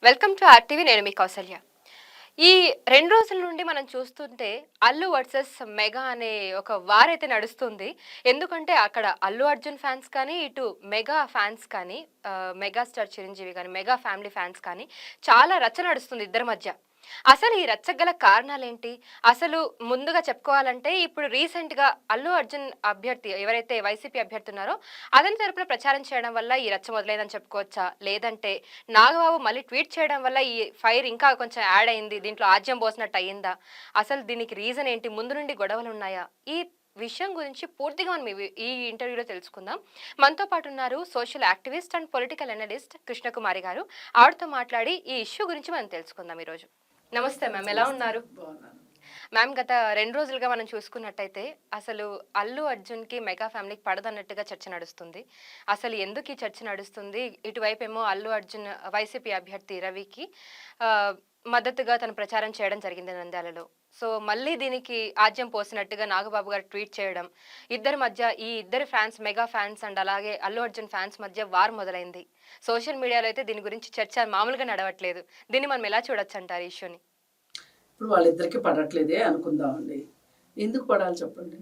Welcome to RTV. నేను మీ కౌసల్య. ఈ 2 రోజుల నుండి మనం చూస్తుంటే అల్లు వర్సెస్ మెగా అనే ఒక వారైతే నడుస్తుంది. ఎందుకంటే అక్కడ అల్లు అర్జున్ ఫ్యాన్స్ కానీ, ఇటు మెగా ఫ్యాన్స్ కానీ, మెగాస్టార్ చిరంజీవి గాని, మెగా ఫ్యామిలీ ఫ్యాన్స్ కానీ చాలా రచ్చ నడుస్తుంది ఇద్దరి మధ్య. అసలు ఈ రచ్చకు గల కారణాలేంటి? అసలు ముందుగా చెప్పుకోవాలంటే ఇప్పుడు రీసెంట్‌గా అల్లు అర్జున్ అభ్యర్థి ఎవరైతే వైసీపీ అభ్యర్థి ఉన్నారో అతని తరపున ప్రచారం చేయడం వల్ల ఈ రచ్చ మొదలైందని చెప్పుకోవచ్చా? లేదంటే నాగబాబు మళ్ళీ ట్వీట్ చేయడం వల్ల ఈ ఫైర్ ఇంకా కొంచెం యాడ్ అయింది. దీంట్లో ఆజ్యం పోసినట్టు అయిందా? అసలు దీనికి రీజన్ ఏంటి? ముందు నుండి గొడవలున్నాయా? ఈ విషయం గురించి పూర్తిగా మనం ఈ ఇంటర్వ్యూలో తెలుసుకుందాం. మనతో పాటు ఉన్నారు social activist and political analyst Krishnakumari గారు. ఆవిడతో మాట్లాడి ఈ ఇష్యూ గురించి మనం తెలుసుకుందాం ఈరోజు. నమస్తే మ్యామ్. ఎలా ఉన్నారు? మ్యామ్, గత 2 రోజులుగా మనం చూసుకున్నట్టయితే అసలు అల్లు అర్జున్‌కి, మెగా ఫ్యామిలీకి పడదన్నట్టుగా చర్చ నడుస్తుంది. అసలు ఎందుకు ఈ చర్చ నడుస్తుంది? ఇటువైపేమో అల్లు అర్జున్ వైసీపీ అభ్యర్థి రవికి మద్దతుగా తను ప్రచారం చేయడం జరిగింది నంద్యాలలో. సో మళ్ళీ దీనికి ఆజ్యం పోసినట్టుగా నాగబాబు గారు ట్వీట్ చేయడం, ఇద్దరి మధ్య ఈ ఇద్దరి ఫ్యాన్స్, మెగా ఫ్యాన్స్ అండ్ అలాగే అల్లు అర్జున్ ఫ్యాన్స్ మధ్య వార్ మొదలైంది. సోషల్ మీడియాలో అయితే దీని గురించి చర్చ మామూలుగా నడవట్లేదు. దీన్ని మనం ఎలా చూడొచ్చంటారు ఈ ఇష్యూని? ఇప్పుడు వాళ్ళిద్దరికి పడట్లేదే అనుకుందామండి. ఎందుకు పడాలి చెప్పండి?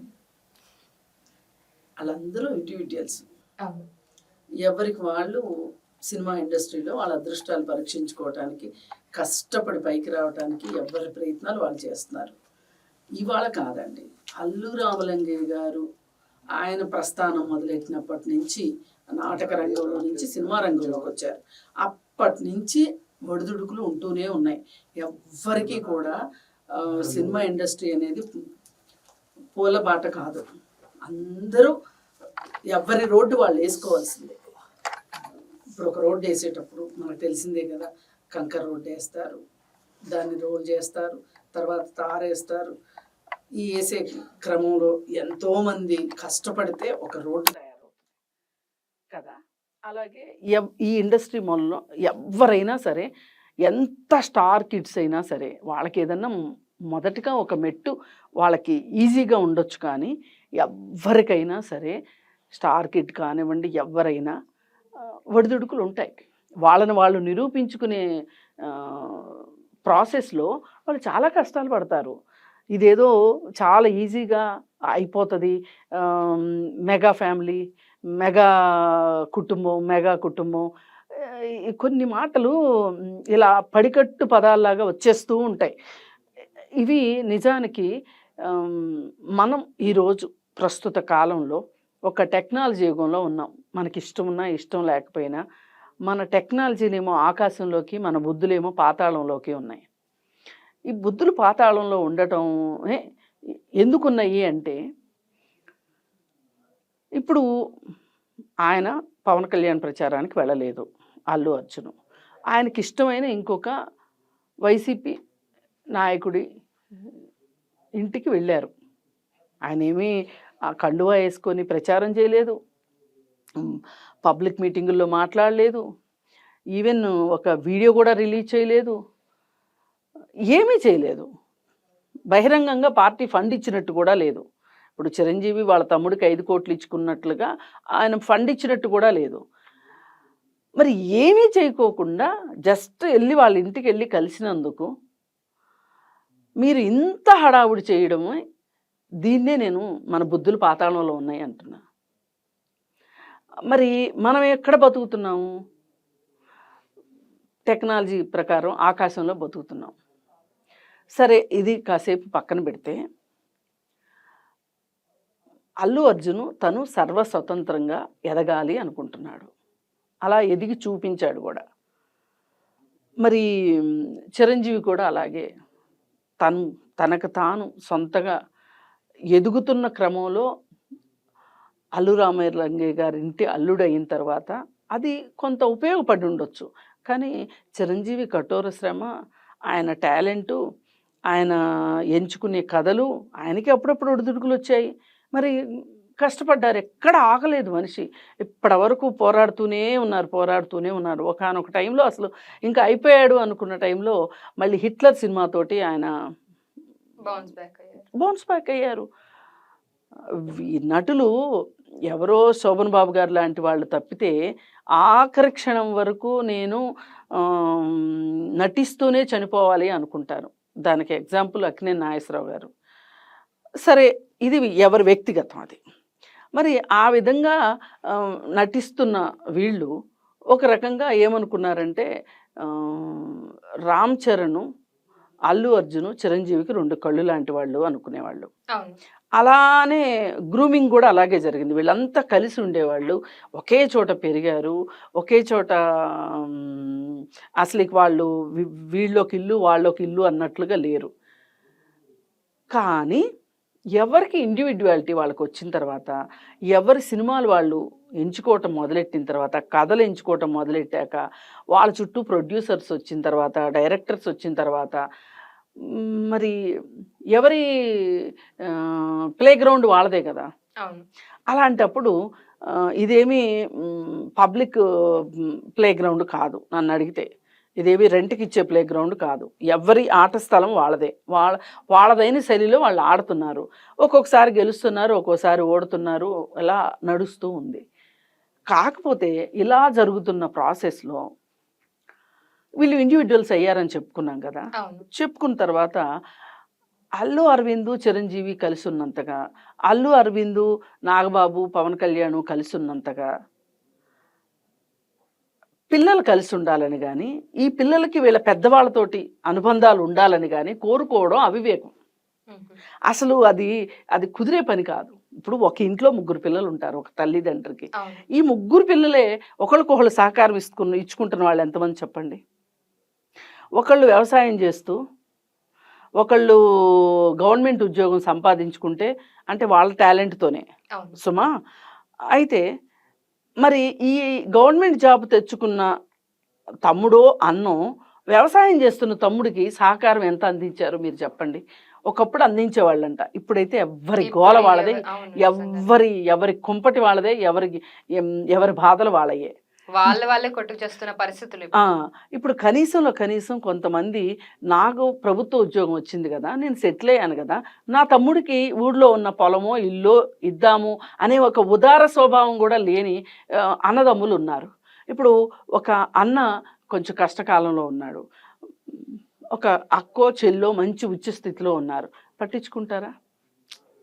వాళ్ళందరూ ఇండివిజువల్స్. ఎవరికి వాళ్ళు సినిమా ఇండస్ట్రీలో వాళ్ళ అదృష్టాలు పరీక్షించుకోవటానికి, కష్టపడి పైకి రావడానికి ఎవరి ప్రయత్నాలు వాళ్ళు చేస్తున్నారు. ఇవాళ కాదండి, అల్లు రామలింగయ్య గారు ఆయన ప్రస్థానం మొదలెట్టినప్పటి నుంచి నాటక రంగంలో నుంచి సినిమా రంగంలోకి వచ్చారు. అప్పటి నుంచి ఒడిదుడుకులు ఉంటూనే ఉన్నాయి. ఎవ్వరికీ కూడా సినిమా ఇండస్ట్రీ అనేది పూల బాట కాదు. అందరూ ఎవరి రోడ్డు వాళ్ళు వేసుకోవాల్సిందే. ఇప్పుడు ఒక రోడ్డు వేసేటప్పుడు మనకు తెలిసిందే కదా, కంకర రోడ్డు వేస్తారు, దాన్ని రోల్ చేస్తారు, తర్వాత తారేస్తారు. ఈ వేసే క్రమంలో ఎంతోమంది కష్టపడితే ఒక రోడ్డు తయారవుతుంది కదా. అలాగే ఈ ఇండస్ట్రీ మొదల్లో ఎవరైనా సరే, ఎంత స్టార్ కిడ్స్ అయినా సరే, వాళ్ళకి ఏదన్నా మొదటిగా ఒక మెట్టు వాళ్ళకి ఈజీగా ఉండొచ్చు. కానీ ఎవరికైనా సరే, స్టార్ కిడ్ కానివ్వండి, ఎవరైనా ఒడిదుడుకులు ఉంటాయి. వాళ్ళని వాళ్ళు నిరూపించుకునే ప్రాసెస్లో వాళ్ళు చాలా కష్టాలు పడతారు. ఇదేదో చాలా ఈజీగా అయిపోతుంది. మెగా ఫ్యామిలీ, మెగా కుటుంబం కొన్ని మాటలు ఇలా పడికట్టు పదాల్లాగా వచ్చేస్తూ ఉంటాయి. ఇవి నిజానికి మనం ఈరోజు ప్రస్తుత కాలంలో ఒక టెక్నాలజీ యుగంలో ఉన్నాం. మనకి ఇష్టం ఉన్నా ఇష్టం లేకపోయినా మన టెక్నాలజీనేమో ఆకాశంలోకి, మన బుద్ధులేమో పాతాళంలోకి ఉన్నాయి. ఈ బుద్ధులు పాతాళంలో ఉండటం ఎందుకున్నాయి అంటే, ఇప్పుడు ఆయన పవన్ కళ్యాణ్ ప్రచారానికి వెళ్ళలేదు అల్లు అర్జున్. ఆయనకి ఇష్టమైన ఇంకొక వైసీపీ నాయకుడి ఇంటికి వెళ్ళారు. ఆయన ఏమీ కండువా వేసుకొని ప్రచారం చేయలేదు, పబ్లిక్ మీటింగుల్లో మాట్లాడలేదు, ఈవెన్ ఒక వీడియో కూడా రిలీజ్ చేయలేదు, ఏమీ చేయలేదు. బహిరంగంగా పార్టీ ఫండ్ ఇచ్చినట్టు కూడా లేదు. ఇప్పుడు చిరంజీవి వాళ్ళ తమ్ముడికి 5 కోట్లు ఇచ్చుకున్నట్లుగా ఆయన ఫండ్ ఇచ్చినట్టు కూడా లేదు. మరి ఏమీ చేయకోకుండా జస్ట్ వెళ్ళి వాళ్ళ ఇంటికి వెళ్ళి కలిసినందుకు మీరు ఇంత హడావుడి చేయడమే, దీన్నే నేను మన బుద్ధులు పాతాళంలో ఉన్నాయి అంటున్నా. మరి మనం ఎక్కడ బతుకుతున్నాము? టెక్నాలజీ ప్రకారం ఆకాశంలో బతుకుతున్నాం. సరే, ఇది కాసేపు పక్కన పెడితే, అల్లు అర్జున్ తను సర్వస్వతంత్రంగా ఎదగాలి అనుకుంటున్నాడు. అలా ఎదిగి చూపించాడు కూడా. మరి చిరంజీవి కూడా అలాగే తనకు తాను సొంతగా ఎదుగుతున్న క్రమంలో అల్లు రామలింగయ్య గారి ఇంటి అల్లుడు అయిన తర్వాత అది కొంత ఉపయోగపడి ఉండొచ్చు. కానీ చిరంజీవి కఠోర శ్రమ, ఆయన టాలెంటు, ఆయన ఎంచుకునే కథలు, ఆయనకి అప్పుడప్పుడు ఒడిదుడుకులు వచ్చాయి. మరి కష్టపడ్డారు, ఎక్కడ ఆగలేదు మనిషి. ఇప్పటి వరకు పోరాడుతూనే ఉన్నారు. ఒకానొక టైంలో అసలు ఇంకా అయిపోయాడు అనుకున్న టైంలో మళ్ళీ హిట్లర్ సినిమాతోటి ఆయన బౌన్స్ బ్యాక్ అయ్యారు. ఈ నటులు ఎవరో శోభన్ బాబు గారు లాంటి వాళ్ళు తప్పితే ఆఖరి క్షణం వరకు నేను నటిస్తూనే చనిపోవాలి అనుకుంటాను. దానికి ఎగ్జాంపుల్ అక్కినేని నాగేశ్వరరావు గారు. సరే, ఇది ఎవరి వ్యక్తిగతం అది. మరి ఆ విధంగా నటిస్తున్న వీళ్ళు ఒక రకంగా ఏమనుకున్నారంటే రామ్ చరణ్, అల్లు అర్జున్, చిరంజీవికి 2 కళ్ళు లాంటి వాళ్ళు అనుకునేవాళ్ళు. అలానే గ్రూమింగ్ కూడా అలాగే జరిగింది. వీళ్ళంతా కలిసి ఉండేవాళ్ళు, ఒకే చోట పెరిగారు, ఒకే చోట అసలు వాళ్ళు వీళ్ళొక ఇల్లు వాళ్ళొక ఇల్లు అన్నట్లుగా లేరు. కానీ ఎవరికి ఇండివిడ్యువాలిటీ వాళ్ళకి వచ్చిన తర్వాత, ఎవరి సినిమాలు వాళ్ళు ఎంచుకోవటం మొదలెట్టిన తర్వాత, కథలు ఎంచుకోవటం మొదలెట్టాక, వాళ్ళ చుట్టూ ప్రొడ్యూసర్స్ వచ్చిన తర్వాత, డైరెక్టర్స్ వచ్చిన తర్వాత, మరి ఎవరి ప్లే గ్రౌండ్ వాళ్ళదే కదా. అలాంటప్పుడు ఇదేమి పబ్లిక్ ప్లే గ్రౌండ్ కాదు నన్ను అడిగితే. ఇదేవి రెంట్కి ఇచ్చే ప్లే గ్రౌండ్ కాదు. ఎవరి ఆట స్థలం వాళ్ళదే. వాళ్ళదైన శైలిలో వాళ్ళు ఆడుతున్నారు. ఒక్కొక్కసారి గెలుస్తున్నారు, ఒక్కోసారి ఓడుతున్నారు, ఇలా నడుస్తూ ఉంది. కాకపోతే ఇలా జరుగుతున్న ప్రాసెస్లో వీళ్ళు ఇండివిజువల్స్ అయ్యారని చెప్పుకున్నాం కదా. చెప్పుకున్న తర్వాత అల్లు అరవింద్, చిరంజీవి కలిసి ఉన్నంతగా, అల్లు అరవింద్, నాగబాబు, పవన్ కళ్యాణ్ కలిసి ఉన్నంతగా పిల్లలు కలిసి ఉండాలని కానీ, ఈ పిల్లలకి వీళ్ళ పెద్దవాళ్ళతోటి అనుబంధాలు ఉండాలని కానీ కోరుకోవడం అవివేకం. అసలు అది కుదిరే పని కాదు. ఇప్పుడు ఒక ఇంట్లో 3 పిల్లలు ఉంటారు ఒక తల్లిదండ్రికి. ఈ 3 పిల్లలే ఒకళ్ళకొకళ్ళు సహకారం ఇచ్చుకుంటున్న వాళ్ళు ఎంతమంది చెప్పండి? ఒకళ్ళు వ్యవసాయం చేస్తూ, ఒకళ్ళు గవర్నమెంట్ ఉద్యోగం సంపాదించుకుంటే అంటే వాళ్ళ టాలెంట్తోనే సుమా. అయితే మరి ఈ గవర్నమెంట్ జాబ్ తెచ్చుకున్న తమ్ముడో అన్నో వ్యవసాయం చేస్తున్న తమ్ముడికి సహకారం ఎంత అందించారు మీరు చెప్పండి? ఒకప్పుడు అందించేవాళ్ళంట, ఇప్పుడైతే ఎవరి గోల వాళ్ళదే, ఎవరి కుంపటి వాళ్ళదే, ఎవరి బాధలు వాళ్ళయే, వాళ్ళే కొట్టుకు చేస్తున్న పరిస్థితులు. ఇప్పుడు కనీసం కొంతమంది నాకు ప్రభుత్వ ఉద్యోగం వచ్చింది కదా, నేను సెటిల్ అయ్యాను కదా, నా తమ్ముడికి ఊళ్ళో ఉన్న పొలమో ఇల్లు ఇద్దాము అనే ఒక ఉదార స్వభావం కూడా లేని అన్నదమ్ములు ఉన్నారు. ఇప్పుడు ఒక అన్న కొంచెం కష్టకాలంలో ఉన్నాడు, ఒక అక్కో చెల్లో మంచి ఉచ్చ స్థితిలో ఉన్నారు. పట్టించుకుంటారా?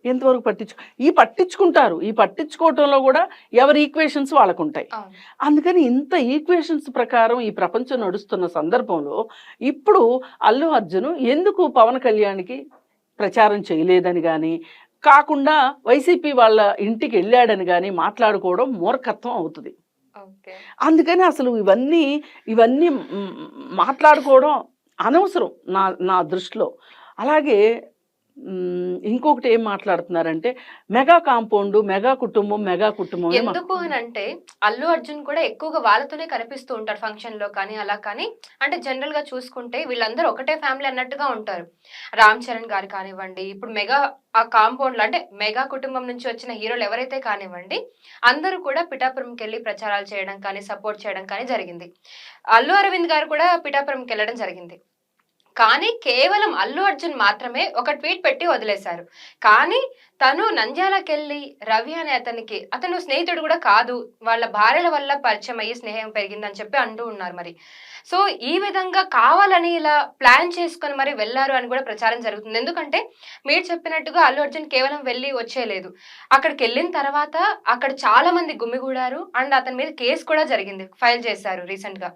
ఎంతవరకు పట్టించుకుంటారు. ఈ పట్టించుకోవటంలో కూడా ఎవరి ఈక్వేషన్స్ వాళ్ళకు ఉంటాయి. అందుకని ఇంత ఈక్వేషన్స్ ప్రకారం ఈ ప్రపంచం నడుస్తున్న సందర్భంలో ఇప్పుడు అల్లు అర్జున్ ఎందుకు పవన్ కళ్యాణ్కి ప్రచారం చేయలేదని కానీ, కాకుండా వైసీపీ వాళ్ళ ఇంటికి వెళ్ళాడని కానీ మాట్లాడుకోవడం మూర్ఖత్వం అవుతుంది. అందుకని అసలు ఇవన్నీ మాట్లాడుకోవడం అనవసరం నా దృష్టిలో. అలాగే ఇంకొకటి ఏం మాట్లాడుతున్నారంటే మెగా కాంపౌండ్, మెగా కుటుంబం ఎందుకు అని అంటే అల్లు అర్జున్ కూడా ఎక్కువగా వాళ్ళతోనే కనిపిస్తూ ఉంటారు ఫంక్షన్ లో కానీ అలా. కానీ అంటే జనరల్ గా చూసుకుంటే వీళ్ళందరూ ఒకటే ఫ్యామిలీ అన్నట్టుగా ఉంటారు. రామ్ చరణ్ గారు కానివ్వండి, ఇప్పుడు మెగా ఆ కాంపౌండ్ లో అంటే మెగా కుటుంబం నుంచి వచ్చిన హీరోలు ఎవరైతే కానివ్వండి, అందరూ కూడా పిఠాపురంకి వెళ్ళి ప్రచారాలు చేయడం కానీ, సపోర్ట్ చేయడం కానీ జరిగింది. అల్లు అరవింద్ గారు కూడా పిఠాపురంకి వెళ్ళడం జరిగింది. కానీ కేవలం అల్లు అర్జున్ మాత్రమే ఒక ట్వీట్ పెట్టి వదిలేశారు. కానీ తను నంద్యాలకెళ్ళి రవి అనే అతను స్నేహితుడు కూడా కాదు, వాళ్ళ భార్యల వల్ల పరిచయం అయ్యి స్నేహం పెరిగిందని చెప్పి అంటూ ఉన్నారు. మరి సో ఈ విధంగా కావాలని ఇలా ప్లాన్ చేసుకొని మరి వెళ్ళారు అని కూడా ప్రచారం జరుగుతుంది. ఎందుకంటే మీరు చెప్పినట్టుగా అల్లు అర్జున్ కేవలం వెళ్ళి వచ్చేయలేదు. అక్కడికి వెళ్ళిన తర్వాత అక్కడ చాలా మంది గుమిగూడారు అండ్ అతని మీద కేసు కూడా జరిగింది, ఫైల్ చేశారు రీసెంట్ గా.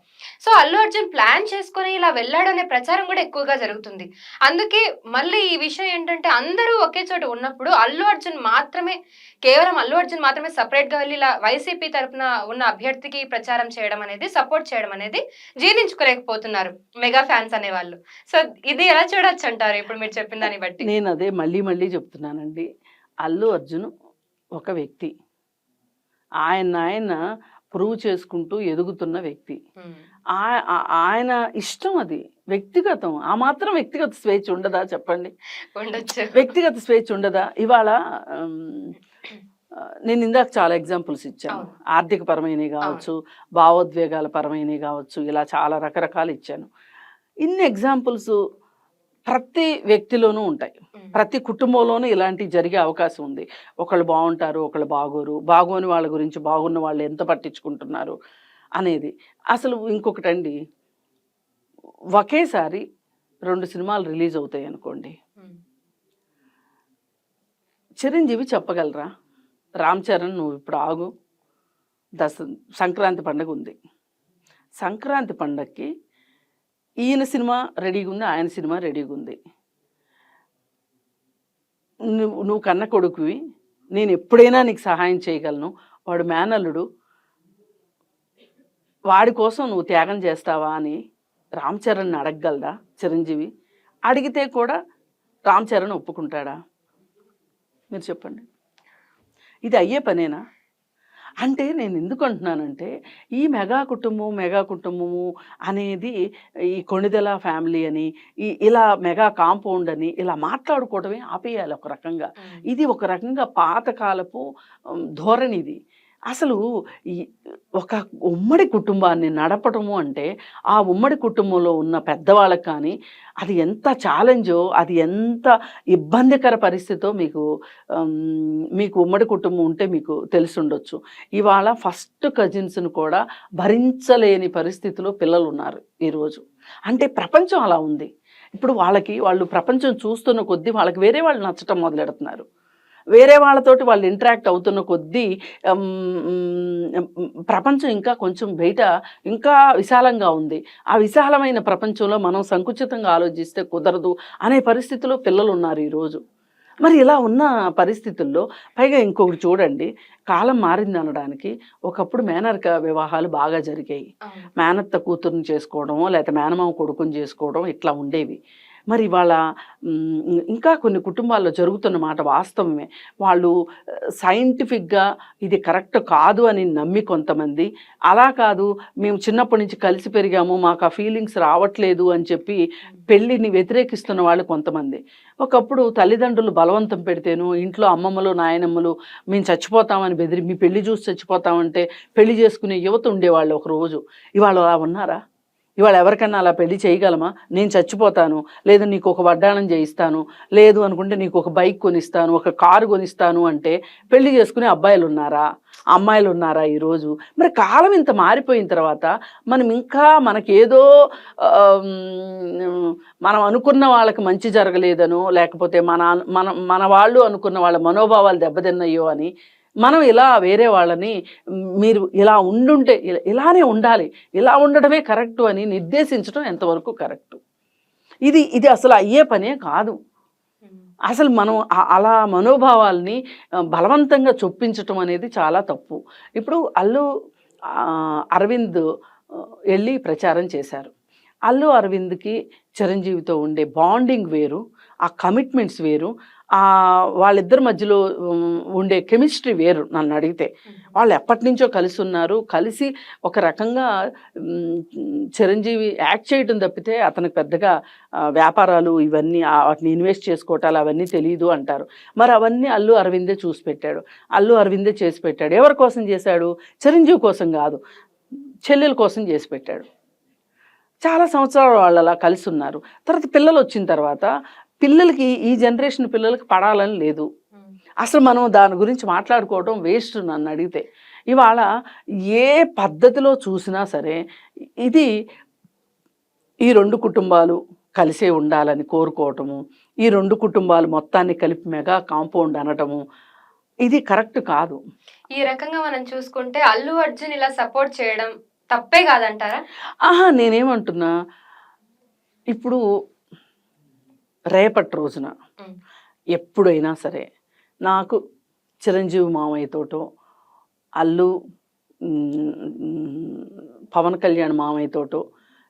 సో అల్లు అర్జున్ ప్లాన్ చేసుకొని ఇలా వెళ్ళాడు అనే ప్రచారం కూడా ఎక్కువగా జరుగుతుంది. అందుకే మళ్ళీ ఈ విషయం ఏంటంటే అందరూ ఒకే చోట ఉన్నప్పుడు కేవలం అల్లు అర్జున్ మాత్రమే సపరేట్ గా వెళ్ళి ఇలా వైసీపీ తరఫున ఉన్న అభ్యర్థికి ప్రచారం చేయడం అనేది, సపోర్ట్ చేయడం అనేది జీర్ణించుకోలేకపోతున్నారు మెగా ఫ్యాన్స్ అనేవాళ్ళు. సో ఇది ఎలా చూడొచ్చు అంటారు ఇప్పుడు మీరు చెప్పిన దాన్ని బట్టి? నేను అదే మళ్ళీ చెప్తున్నానండి. అల్లు అర్జున్ ఒక వ్యక్తి, ఆయన ప్రూవ్ చేసుకుంటూ ఎదుగుతున్న వ్యక్తి. ఆయన ఇష్టం, అది వ్యక్తిగతం. ఆ మాత్రం వ్యక్తిగత స్వేచ్ఛ ఉండదా చెప్పండి? ఉండొచ్చు. వ్యక్తిగత స్వేచ్ఛ ఉండదా? ఇవాళ నేను ఇందాక చాలా ఎగ్జాంపుల్స్ ఇచ్చాను. ఆర్థిక పరమైనవి కావచ్చు, భావోద్వేగాల పరమైనవి కావచ్చు, ఇలా చాలా రకరకాలు ఇచ్చాను. ఇన్ని ఎగ్జాంపుల్స్ ప్రతి వ్యక్తిలోనూ ఉంటాయి. ప్రతి కుటుంబంలోనూ ఇలాంటివి జరిగే అవకాశం ఉంది. ఒకళ్ళు బాగుంటారు, ఒకళ్ళు బాగోరు. బాగోని వాళ్ళ గురించి బాగున్న వాళ్ళు ఎంత పట్టించుకుంటున్నారు అనేది. అసలు ఇంకొకటండి, ఒకేసారి 2 సినిమాలు రిలీజ్ అవుతాయి అనుకోండి. చిరంజీవి చెప్పగలరా, రామ్ చరణ్ నువ్వు ఇప్పుడు ఆగు, సంక్రాంతి పండుగ ఉంది, సంక్రాంతి పండగకి ఈయన సినిమా రెడీగా ఉంది, ఆయన సినిమా రెడీగా ఉంది, నువ్వు కన్న కొడుకువి, నేను ఎప్పుడైనా నీకు సహాయం చేయగలను, వాడు మేనల్లుడు, వాడి కోసం నువ్వు త్యాగం చేస్తావా అని రామ్ చరణ్ని అడగగలదా చిరంజీవి? అడిగితే కూడా రామ్ చరణ్ ఒప్పుకుంటాడా? మీరు చెప్పండి. ఇది అయ్యే పనేనా? అంటే నేను ఎందుకు అంటున్నానంటే, ఈ మెగా కుటుంబము అనేది ఈ కొణిదెల ఫ్యామిలీ అని, ఇలా మెగా కాంపౌండ్ అని ఇలా మాట్లాడుకోవడమే ఆపేయాలి ఒక రకంగా. ఇది ఒక రకంగా పాతకాలపు ధోరణి ఇది. అసలు ఈ ఒక ఉమ్మడి కుటుంబాన్ని నడపడము అంటే, ఆ ఉమ్మడి కుటుంబంలో ఉన్న పెద్దవాళ్ళకి కానీ అది ఎంత ఛాలెంజో, అది ఎంత ఇబ్బందికర పరిస్థితో మీకు ఉమ్మడి కుటుంబం ఉంటే మీకు తెలిసి ఉండొచ్చు. ఇవాళ ఫస్ట్ కజిన్స్ను కూడా భరించలేని పరిస్థితిలో పిల్లలు ఉన్నారు ఈరోజు. అంటే ప్రపంచం అలా ఉంది. ఇప్పుడు వాళ్ళు ప్రపంచం చూస్తున్న కొద్దీ వాళ్ళకి వేరే వాళ్ళు నచ్చటం మొదలెడుతున్నారు. వేరే వాళ్ళతోటి వాళ్ళు ఇంటరాక్ట్ అవుతున్న కొద్దీ ప్రపంచం ఇంకా కొంచెం బయట ఇంకా విశాలంగా ఉంది. ఆ విశాలమైన ప్రపంచంలో మనం సంకుచితంగా ఆలోచిస్తే కుదరదు అనే పరిస్థితిలో పిల్లలు ఉన్నారు ఈరోజు. మరి ఇలా ఉన్న పరిస్థితుల్లో పైగా ఇంకొకటి చూడండి, కాలం మారింది అనడానికి, ఒకప్పుడు మేనరిక వివాహాలు బాగా జరిగాయి. మేనత్త కూతురుని చేసుకోవడమో లేకపోతే మేనమామ కొడుకుని చేసుకోవడం ఇట్లా ఉండేవి. మరి ఇవాళ ఇంకా కొన్ని కుటుంబాల్లో జరుగుతున్న మాట వాస్తవమే. వాళ్ళు సైంటిఫిక్గా ఇది కరెక్ట్ కాదు అని నమ్మి కొంతమంది, అలా కాదు మేము చిన్నప్పటి నుంచి కలిసి పెరిగాము మాకు ఆ ఫీలింగ్స్ రావట్లేదు అని చెప్పి పెళ్ళిని వ్యతిరేకిస్తున్న వాళ్ళు కొంతమంది. ఒకప్పుడు తల్లిదండ్రులు బలవంతం పెడితేను, ఇంట్లో అమ్మమ్మలు నాయనమ్మలు మేము చచ్చిపోతామని బెదిరి మీ పెళ్లి చూసి చచ్చిపోతామంటే పెళ్లి చేసుకునే యువత ఉండేవాళ్ళు ఒకరోజు. ఇవాళ అలా ఉన్నారా? ఇవాళ ఎవరికన్నా అలా పెళ్లి చేయగలమా? నేను చచ్చిపోతాను, లేదు నీకు ఒక వడ్డాణం చేయిస్తాను, లేదు అనుకుంటే నీకు ఒక బైక్ కొనిస్తాను, ఒక కారు కొనిస్తాను అంటే పెళ్లి చేసుకునే అబ్బాయిలు ఉన్నారా, అమ్మాయిలు ఉన్నారా ఈరోజు? మరి కాలం ఇంత మారిపోయిన తర్వాత మనం ఇంకా మనకేదో మనం అనుకున్న వాళ్ళకి మంచి జరగలేదనో, లేకపోతే మన వాళ్ళు అనుకున్న వాళ్ళ మనోభావాలు దెబ్బతిన్నాయో అని మనం ఇలా వేరే వాళ్ళని మీరు ఇలా ఉండుంటే ఇలానే ఉండాలి, ఇలా ఉండడమే కరెక్టు అని నిర్దేశించడం ఎంతవరకు కరెక్టు? ఇది అసలు అయ్యే పనే కాదు. అసలు మనం అలా మనోభావాల్ని బలవంతంగా చొప్పించటం అనేది చాలా తప్పు. ఇప్పుడు అరవింద్ వెళ్ళి ప్రచారం చేశారు. అరవింద్కి చిరంజీవితో ఉండే బాండింగ్ వేరు, ఆ కమిట్మెంట్స్ వేరు, వాళ్ళిద్దరి మధ్యలో ఉండే కెమిస్ట్రీ వేరు. నన్ను అడిగితే వాళ్ళు ఎప్పటి నుంచో కలిసి ఉన్నారు. కలిసి ఒక రకంగా చిరంజీవి యాక్ట్ చేయడం తప్పితే అతనికి పెద్దగా వ్యాపారాలు ఇవన్నీ వాటిని ఇన్వెస్ట్ చేసుకోవటాలు అవన్నీ తెలియదు అంటారు. మరి అవన్నీ అరవిందే చూసి పెట్టాడు, అరవిందే చేసి పెట్టాడు. ఎవరి కోసం చేశాడు? చిరంజీవి కోసం కాదు, చెల్లెల కోసం చేసి పెట్టాడు. చాలా సంవత్సరాలు వాళ్ళు అలా కలిసి ఉన్నారు. తర్వాత పిల్లలు వచ్చిన తర్వాత పిల్లలకి, ఈ జనరేషన్ పిల్లలకి పడాలని లేదు. అసలు మనం దాని గురించి మాట్లాడుకోవడం వేస్ట్ నన్ను అడిగితే. ఇవాళ ఏ పద్ధతిలో చూసినా సరే ఇది ఈ 2 కుటుంబాలు కలిసే ఉండాలని కోరుకోవటము, ఈ 2 కుటుంబాలు మొత్తాన్ని కలిపి మెగా కాంపౌండ్ అనటము ఇది కరెక్ట్ కాదు. ఈ రకంగా మనం చూసుకుంటే అల్లు అర్జున్ ఇలా సపోర్ట్ చేయడం తప్పే కాదంటారా? నేనేమంటున్నా, ఇప్పుడు రేపటి రోజున ఎప్పుడైనా సరే నాకు చిరంజీవి మామయ్యతోటో పవన్ కళ్యాణ్ మామయ్యతోటో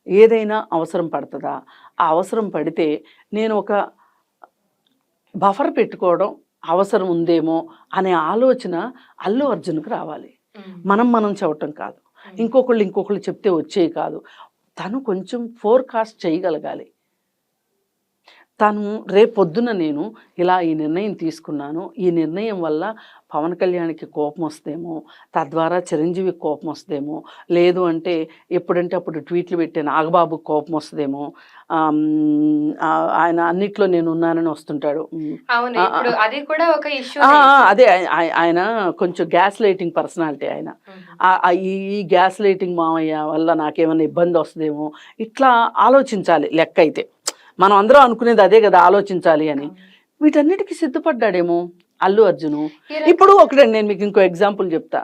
ఏదైనా అవసరం పడుతుందా? ఆ అవసరం పడితే నేను ఒక బఫర్ పెట్టుకోవడం అవసరం ఉందేమో అనే ఆలోచన అల్లు అర్జున్కి రావాలి. మనం చెప్పటం కాదు, ఇంకొకళ్ళు చెప్తే వచ్చేవి కాదు. తను కొంచెం ఫోర్కాస్ట్ చేయగలగాలి. తను రేపొద్దున నేను ఇలా ఈ నిర్ణయం తీసుకున్నాను, ఈ నిర్ణయం వల్ల పవన్ కళ్యాణ్కి కోపం వస్తేమో, తద్వారా చిరంజీవికి కోపం వస్తేమో, లేదు అంటే ఎప్పుడంటే అప్పుడు ట్వీట్లు పెట్టే నాగబాబుకి కోపం వస్తుందేమో, ఆయన అన్నిట్లో నేను ఉన్నానని వస్తుంటాడు. అవును. ఇప్పుడు అది కూడా ఒక ఇష్యూ. అదే ఆయన కొంచెం గ్యాస్ లైటింగ్ పర్సనాలిటీ ఆయన. ఈ గ్యాస్ లైటింగ్ మామయ్య వల్ల నాకేమైనా ఇబ్బంది వస్తుందేమో, ఇట్లా ఆలోచించాలి. లెక్క అయితే మనం అందరం అనుకునేది అదే కదా, ఆలోచించాలి అని. వీటన్నిటికీ సిద్ధపడ్డాడేమో అల్లు అర్జును. ఇప్పుడు ఒకటండి, నేను మీకు ఇంకో ఎగ్జాంపుల్ చెప్తా.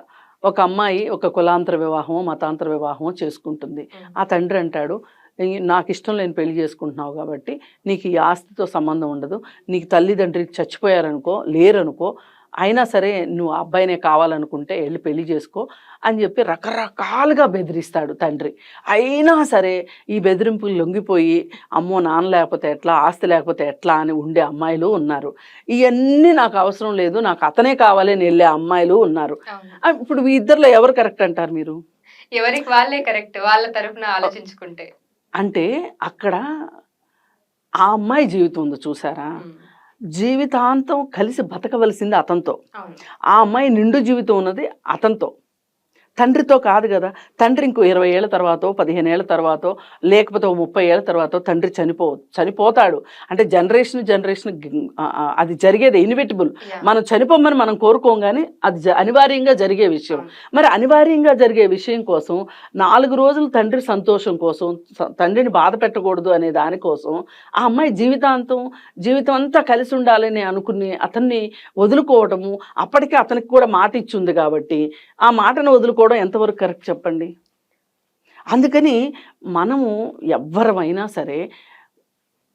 ఒక అమ్మాయి ఒక కులాంతర వివాహమో మతాంతర వివాహమో చేసుకుంటుంది. ఆ తండ్రి అంటాడు, నాకు ఇష్టం లేని పెళ్లి చేసుకుంటున్నావు కాబట్టి నీకు ఈ ఆస్తితో సంబంధం ఉండదు, నీకు తల్లిదండ్రులు చచ్చిపోయారనుకో, లేరనుకో, అయినా సరే నువ్వు ఆ అబ్బాయినే కావాలనుకుంటే వెళ్ళి పెళ్లి చేసుకో అని చెప్పి రకరకాలుగా బెదిరిస్తాడు తండ్రి. అయినా సరే ఈ బెదిరింపులు లొంగిపోయి, అమ్మో నాన్న లేకపోతే ఎట్లా, ఆస్తి లేకపోతే ఎట్లా అని ఉండే అమ్మాయిలు ఉన్నారు. ఇవన్నీ నాకు అవసరం లేదు, నాకు అతనే కావాలి అని వెళ్ళే అమ్మాయిలు ఉన్నారు. ఇప్పుడు ఈ ఇద్దరిలో ఎవరు కరెక్ట్ అంటారు మీరు? ఎవరికి వాళ్ళే కరెక్ట్, వాళ్ళ తరపున ఆలోచించుకుంటే. అంటే అక్కడ ఆ అమ్మాయి జీవితం ఉందో చూసారా, జీవితాంతం కలిసి బతకవలసింది అతనితో. ఆ అమ్మాయి నిండు జీవితం ఉన్నది అతనితో, తండ్రితో కాదు కదా. తండ్రి ఇంకో 20 ఏళ్ళ తర్వాతో 15 ఏళ్ళ తర్వాతో లేకపోతే 30 ఏళ్ళ తర్వాతో తండ్రి చనిపోతాడు. అంటే జనరేషన్ అది జరిగేది, ఇన్విటబుల్. మనం చనిపోమని మనం కోరుకోం, కానీ అది అనివార్యంగా జరిగే విషయం. మరి అనివార్యంగా జరిగే విషయం కోసం 4 రోజులు తండ్రి సంతోషం కోసం, తండ్రిని బాధ పెట్టకూడదు అనే దానికోసం ఆ అమ్మాయి జీవితం అంతా కలిసి ఉండాలని అనుకుని అతన్ని వదులుకోవటము, అప్పటికే అతనికి కూడా మాట ఇచ్చింది కాబట్టి ఆ మాటను వదులుకోవడం ఎంతవరకు కరెక్ట్ చెప్పండి? అందుకని మనము ఎవ్వరమైనా సరే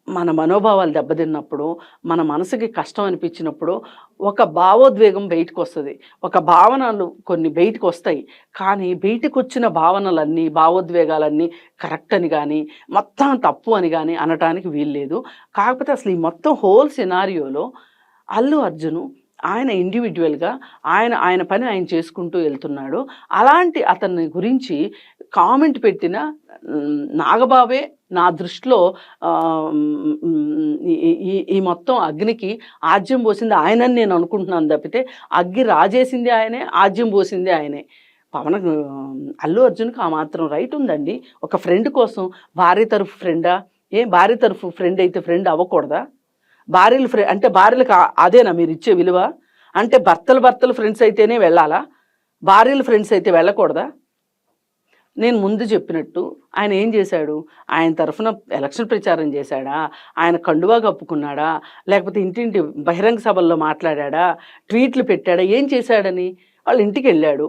మన మనోభావాలు దెబ్బతిన్నప్పుడు, మన మనసుకి కష్టం అనిపించినప్పుడు ఒక భావోద్వేగం బయటకు వస్తుంది, ఒక భావనలు కొన్ని బయటకు వస్తాయి. కానీ బయటకు వచ్చిన భావనలన్నీ, భావోద్వేగాలన్నీ కరెక్ట్ అని కానీ మొత్తం తప్పు అని కానీ అనటానికి వీల్లేదు. కాకపోతే అసలు ఈ మొత్తం హోల్ సినారియోలో అల్లు అర్జును ఆయన ఇండివిజువల్గా ఆయన పని ఆయన చేసుకుంటూ వెళ్తున్నాడు. అలాంటి అతన్ని గురించి కామెంట్ పెట్టిన నాగబాబే నా దృష్టిలో ఈ మొత్తం అగ్నికి ఆజ్యం పోసింది ఆయనని నేను అనుకుంటున్నాను తప్పితే అగ్గి రాజేసింది ఆయనే, ఆజ్యం పోసింది ఆయనే. అల్లు అర్జున్కి ఆ మాత్రం రైట్ ఉందండి. ఒక ఫ్రెండ్ కోసం భార్య తరఫు ఫ్రెండా? భార్య తరఫు ఫ్రెండ్ అయితే ఫ్రెండ్ అవ్వకూడదా? భార్యలు అంటే భార్యలకు అదేనా మీరు ఇచ్చే విలువ? అంటే భర్తలు ఫ్రెండ్స్ అయితేనే వెళ్ళాలా, భార్యలు ఫ్రెండ్స్ అయితే వెళ్ళకూడదా? నేను ముందు చెప్పినట్టు ఆయన ఏం చేశాడు? ఆయన తరఫున ఎలక్షన్ ప్రచారం చేశాడా? ఆయన కండువా కప్పుకున్నాడా? లేకపోతే ఇంటింటి బహిరంగ సభల్లో మాట్లాడా? ట్వీట్లు పెట్టాడా? ఏం చేశాడని? వాళ్ళ ఇంటికి వెళ్ళాడు.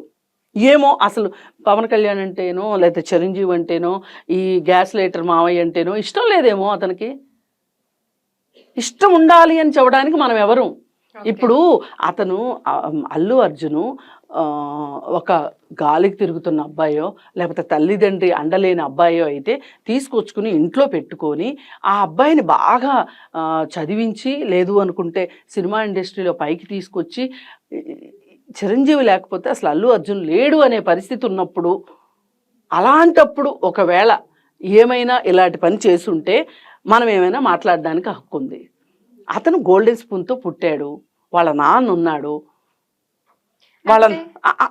ఏమో అసలు పవన్ కళ్యాణ్ అంటేనో లేకపోతే చిరంజీవి అంటేనో ఈ గ్యాస్ లైటర్ మావయ్య అంటేనో ఇష్టం లేదేమో అతనికి. ఇష్టం ఉండాలి అని చెప్పడానికి మనం ఎవరు? ఇప్పుడు అతను అల్లు అర్జును ఒక గాలికి తిరుగుతున్న అబ్బాయో లేకపోతే తల్లిదండ్రి అండలేని అబ్బాయో అయితే తీసుకొచ్చుకుని ఇంట్లో పెట్టుకొని ఆ అబ్బాయిని బాగా చదివించి, లేదు అనుకుంటే సినిమా ఇండస్ట్రీలో పైకి తీసుకొచ్చి, చిరంజీవి లేకపోతే అసలు అల్లు అర్జున్ లేడు అనే పరిస్థితి ఉన్నప్పుడు, అలాంటప్పుడు ఒకవేళ ఏమైనా ఇలాంటి పని చేసుంటే మనం ఏమైనా మాట్లాడడానికి హక్కు ఉంది. అతను గోల్డెన్ స్పూన్తో పుట్టాడు, వాళ్ళ నాన్న ఉన్నాడు,